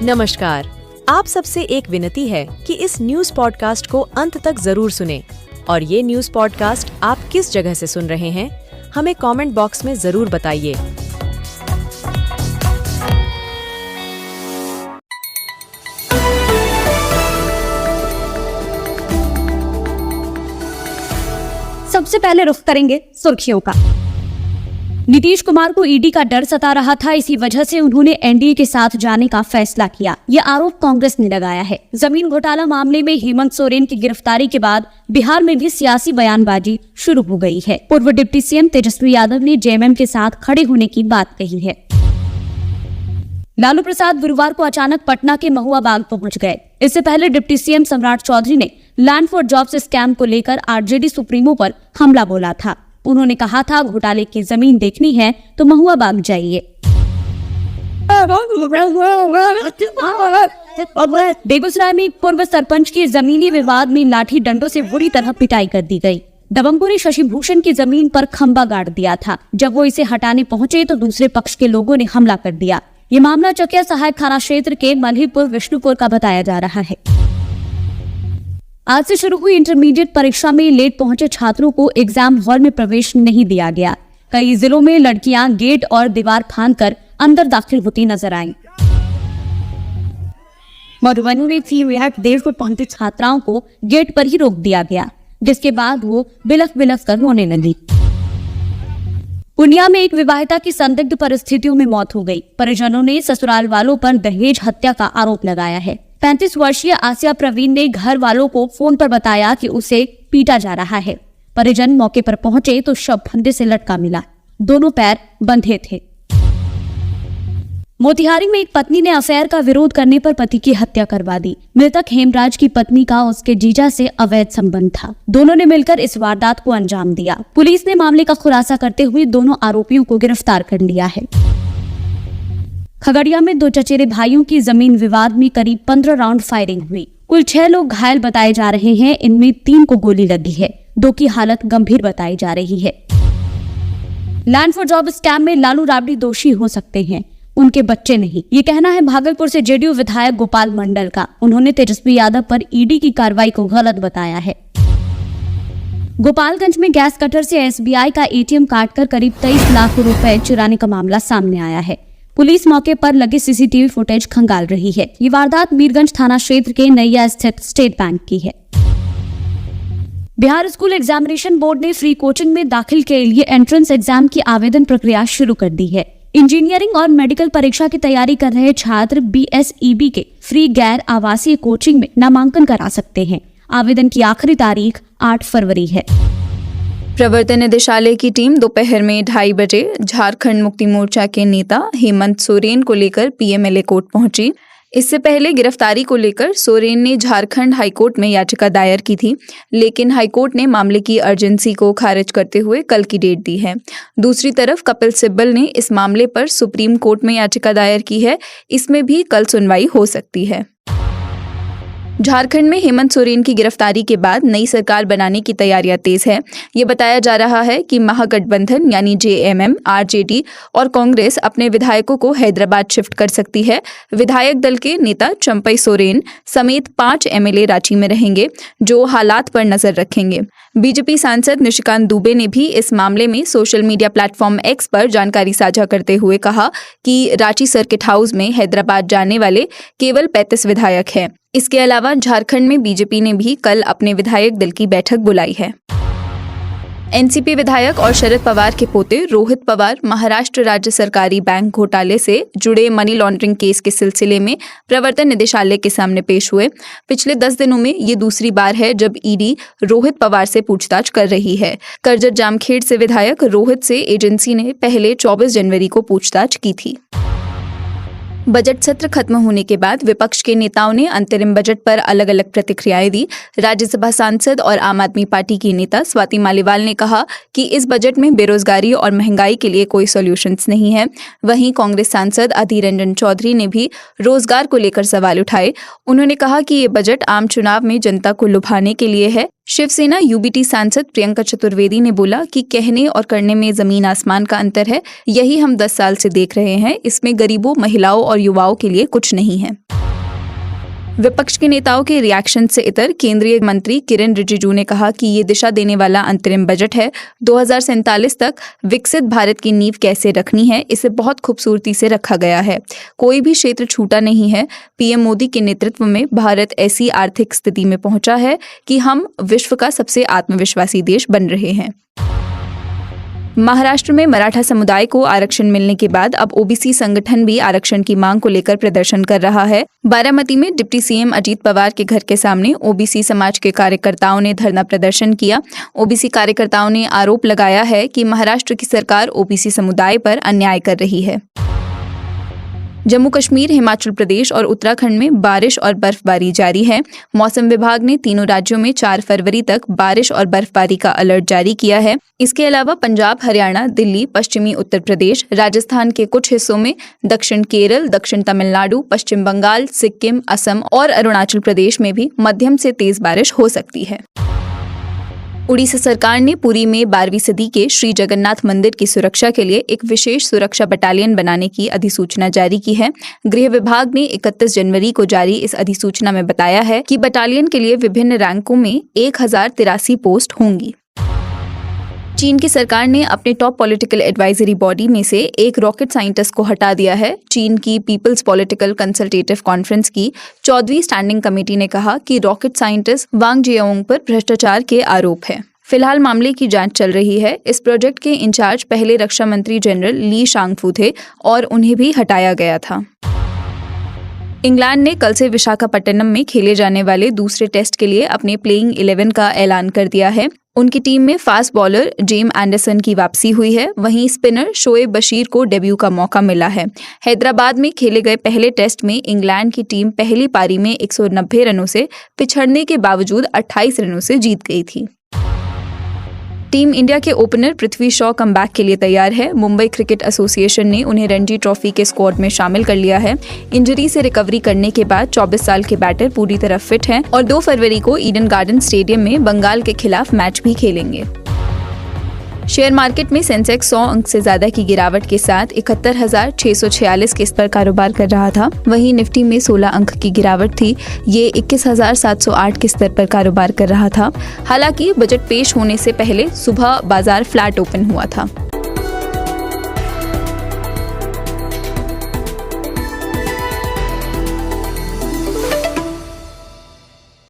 नमस्कार। आप सबसे एक विनती है कि इस न्यूज पॉडकास्ट को अंत तक जरूर सुनें और ये न्यूज पॉडकास्ट आप किस जगह से सुन रहे हैं, हमें कमेंट बॉक्स में जरूर बताइए। सबसे पहले रुख करेंगे सुर्खियों का। नीतीश कुमार को ईडी का डर सता रहा था, इसी वजह से उन्होंने एनडीए के साथ जाने का फैसला किया। ये आरोप कांग्रेस ने लगाया है। जमीन घोटाला मामले में हेमंत सोरेन की गिरफ्तारी के बाद बिहार में भी सियासी बयानबाजी शुरू हो गई है। पूर्व डिप्टी सीएम तेजस्वी यादव ने जेएमएम के साथ खड़े होने की बात कही है। लालू प्रसाद गुरुवार को अचानक पटना के महुआ बाग पहुंच गए। इससे पहले डिप्टी सीएम सम्राट चौधरी ने लैंड फॉर जॉब्स स्कैम को लेकर आरजेडी सुप्रीमो पर हमला बोला था। उन्होंने कहा था, घोटाले की जमीन देखनी है तो महुआ बाग जाइए। बेगूसराय में पूर्व सरपंच की जमीनी विवाद में लाठी डंडों से बुरी तरह पिटाई कर दी गई। दबंगों ने शशि भूषण की जमीन पर खंबा गाड़ दिया था। जब वो इसे हटाने पहुंचे तो दूसरे पक्ष के लोगों ने हमला कर दिया। ये मामला चकिया सहायक थाना क्षेत्र के मल्हीपुर विष्णुपुर का बताया जा रहा है। आज से शुरू हुई इंटरमीडिएट परीक्षा में लेट पहुंचे छात्रों को एग्जाम हॉल में प्रवेश नहीं दिया गया। कई जिलों में लड़कियां गेट और दीवार फांदकर अंदर दाखिल होती नजर आईं। मधुबनी में देर को पहुंचे छात्राओं को गेट पर ही रोक दिया गया, जिसके बाद वो बिलख बिलख कर रोने लगी। पूर्णिया में एक विवाहिता की संदिग्ध परिस्थितियों में मौत हो गई। परिजनों ने ससुराल वालों पर दहेज हत्या का आरोप लगाया है। 35 वर्षीय आसिया प्रवीण ने घर वालों को फोन पर बताया कि उसे पीटा जा रहा है। परिजन मौके पर पहुंचे तो शव फंदे से लटका मिला। दोनों पैर बंधे थे। मोतिहारी में एक पत्नी ने अफेयर का विरोध करने पर पति की हत्या करवा दी। मृतक हेमराज की पत्नी का उसके जीजा से अवैध संबंध था। दोनों ने मिलकर इस वारदात को अंजाम दिया। पुलिस ने मामले का खुलासा करते हुए दोनों आरोपियों को गिरफ्तार कर लिया है। खगड़िया में 2 चचेरे भाइयों की जमीन विवाद में करीब 15 राउंड फायरिंग हुई। कुल 6 लोग घायल बताए जा रहे हैं। इनमें 3 को गोली लगी है। 2 की हालत गंभीर बताई जा रही है। लैंड फॉर जॉब स्कैम में लालू राबड़ी दोषी हो सकते हैं, उनके बच्चे नहीं। ये कहना है भागलपुर से जेडीयू विधायक गोपाल मंडल का। उन्होंने तेजस्वी यादव पर ईडी की कार्रवाई को गलत बताया है। गोपालगंज में गैस कटर से एसबीआई का एटीएम काटकर करीब 23 लाख रुपए चुराने का मामला सामने आया है। पुलिस मौके पर लगे सीसीटीवी फुटेज खंगाल रही है। ये वारदात मीरगंज थाना क्षेत्र के नैया स्थित स्टेट बैंक की है। बिहार स्कूल एग्जामिनेशन बोर्ड ने फ्री कोचिंग में दाखिल के लिए एंट्रेंस एग्जाम की आवेदन प्रक्रिया शुरू कर दी है। इंजीनियरिंग और मेडिकल परीक्षा की तैयारी कर रहे छात्र बीएसईबी के फ्री गैर आवासीय कोचिंग में नामांकन करा सकते हैं। आवेदन की आखिरी तारीख 8 फरवरी है। प्रवर्तन निदेशालय की टीम दोपहर में 2:30 बजे झारखंड मुक्ति मोर्चा के नेता हेमंत सोरेन को लेकर पीएमएलए कोर्ट पहुंची। इससे पहले गिरफ्तारी को लेकर सोरेन ने झारखंड हाईकोर्ट में याचिका दायर की थी, लेकिन हाईकोर्ट ने मामले की अर्जेंसी को खारिज करते हुए कल की डेट दी है। दूसरी तरफ कपिल सिब्बल ने इस मामले पर सुप्रीम कोर्ट में याचिका दायर की है। इसमें भी कल सुनवाई हो सकती है। झारखंड में हेमंत सोरेन की गिरफ्तारी के बाद नई सरकार बनाने की तैयारियां तेज है। ये बताया जा रहा है कि महागठबंधन यानी जेएमएम, आरजेडी और कांग्रेस अपने विधायकों को हैदराबाद शिफ्ट कर सकती है। विधायक दल के नेता चंपई सोरेन समेत 5 एमएलए रांची में रहेंगे, जो हालात पर नजर रखेंगे। बीजेपी सांसद निशिकांत दुबे ने भी इस मामले में सोशल मीडिया प्लेटफॉर्म एक्स पर जानकारी साझा करते हुए कहा कि रांची सर्किट हाउस में हैदराबाद जाने वाले केवल 35 विधायक हैं। इसके अलावा झारखंड में बीजेपी ने भी कल अपने विधायक दल की बैठक बुलाई है। एनसीपी विधायक और शरद पवार के पोते रोहित पवार महाराष्ट्र राज्य सरकारी बैंक घोटाले से जुड़े मनी लॉन्ड्रिंग केस के सिलसिले में प्रवर्तन निदेशालय के सामने पेश हुए। पिछले 10 दिनों में ये दूसरी बार है जब ईडी रोहित पवार से पूछताछ कर रही है। करजत जामखेड़ से विधायक रोहित से एजेंसी ने पहले 24 जनवरी को पूछताछ की थी। बजट सत्र खत्म होने के बाद विपक्ष के नेताओं ने अंतरिम बजट पर अलग अलग प्रतिक्रियाएं दी। राज्यसभा सांसद और आम आदमी पार्टी की नेता स्वाति मालीवाल ने कहा कि इस बजट में बेरोजगारी और महंगाई के लिए कोई सॉल्यूशंस नहीं है। वहीं कांग्रेस सांसद अधीर रंजन चौधरी ने भी रोजगार को लेकर सवाल उठाए। उन्होंने कहा कि ये बजट आम चुनाव में जनता को लुभाने के लिए है। शिवसेना यूबीटी सांसद प्रियंका चतुर्वेदी ने बोला कि कहने और करने में जमीन आसमान का अंतर है। यही हम 10 साल से देख रहे हैं। इसमें गरीबों, महिलाओं और और युवाओं के लिए कुछ नहीं है। विपक्ष के नेताओं के रिएक्शन से इतर केंद्रीय मंत्री किरेन रिजिजू ने कहा कि ये दिशा देने वाला अंतरिम बजट है। 2047 तक विकसित भारत की नींव कैसे रखनी है, इसे बहुत खूबसूरती से रखा गया है। कोई भी क्षेत्र छूटा नहीं है। पीएम मोदी के नेतृत्व में भारत ऐसी आर्थिक स्थिति में पहुंचा है कि हम विश्व का सबसे आत्मविश्वासी देश बन रहे हैं। महाराष्ट्र में मराठा समुदाय को आरक्षण मिलने के बाद अब ओबीसी संगठन भी आरक्षण की मांग को लेकर प्रदर्शन कर रहा है। बारामती में डिप्टी सीएम अजीत पवार के घर के सामने ओबीसी समाज के कार्यकर्ताओं ने धरना प्रदर्शन किया। ओबीसी कार्यकर्ताओं ने आरोप लगाया है कि महाराष्ट्र की सरकार ओबीसी समुदाय पर अन्याय कर रही है। जम्मू कश्मीर, हिमाचल प्रदेश और उत्तराखंड में बारिश और बर्फबारी जारी है। मौसम विभाग ने तीनों राज्यों में 4 फरवरी तक बारिश और बर्फबारी का अलर्ट जारी किया है। इसके अलावा पंजाब, हरियाणा, दिल्ली, पश्चिमी उत्तर प्रदेश, राजस्थान के कुछ हिस्सों में, दक्षिण केरल, दक्षिण तमिलनाडु, पश्चिम बंगाल, सिक्किम, असम और अरुणाचल प्रदेश में भी मध्यम से तेज बारिश हो सकती है। उड़ीसा सरकार ने पुरी में 12वीं सदी के श्री जगन्नाथ मंदिर की सुरक्षा के लिए एक विशेष सुरक्षा बटालियन बनाने की अधिसूचना जारी की है। गृह विभाग ने 31 जनवरी को जारी इस अधिसूचना में बताया है कि बटालियन के लिए विभिन्न रैंकों में 1083 पोस्ट होंगी। चीन की सरकार ने अपने टॉप पॉलिटिकल एडवाइजरी बॉडी में से एक रॉकेट साइंटिस्ट को हटा दिया है। चीन की पीपल्स पॉलिटिकल कंसल्टेटिव कॉन्फ्रेंस की 14वीं स्टैंडिंग कमेटी ने कहा कि रॉकेट साइंटिस्ट वांग जियाओंग पर भ्रष्टाचार के आरोप है। फिलहाल मामले की जांच चल रही है। इस प्रोजेक्ट के इंचार्ज पहले रक्षा मंत्री जनरल ली शांगफू थे और उन्हें भी हटाया गया था। इंग्लैंड ने कल से विशाखापट्टनम में खेले जाने वाले दूसरे टेस्ट के लिए अपने प्लेइंग 11 का ऐलान कर दिया है। उनकी टीम में फास्ट बॉलर जेम एंडरसन की वापसी हुई है। वहीं स्पिनर शोएब बशीर को डेब्यू का मौका मिला है। हैदराबाद में खेले गए पहले टेस्ट में इंग्लैंड की टीम पहली पारी में 190 रनों से पिछड़ने के बावजूद 28 रनों से जीत गई थी। टीम इंडिया के ओपनर पृथ्वी शॉ कमबैक के लिए तैयार है। मुंबई क्रिकेट एसोसिएशन ने उन्हें रणजी ट्रॉफी के स्क्वाड में शामिल कर लिया है। इंजरी से रिकवरी करने के बाद 24 साल के बैटर पूरी तरह फिट हैं और 2 फरवरी को ईडन गार्डन स्टेडियम में बंगाल के खिलाफ मैच भी खेलेंगे। शेयर मार्केट में सेंसेक्स 100 अंक से ज्यादा की गिरावट के साथ 71,646 के स्तर कारोबार कर रहा था। वहीं निफ्टी में 16 अंक की गिरावट थी। ये 21,708 के स्तर पर कारोबार कर रहा था। हालांकि बजट पेश होने से पहले सुबह बाजार फ्लैट ओपन हुआ था।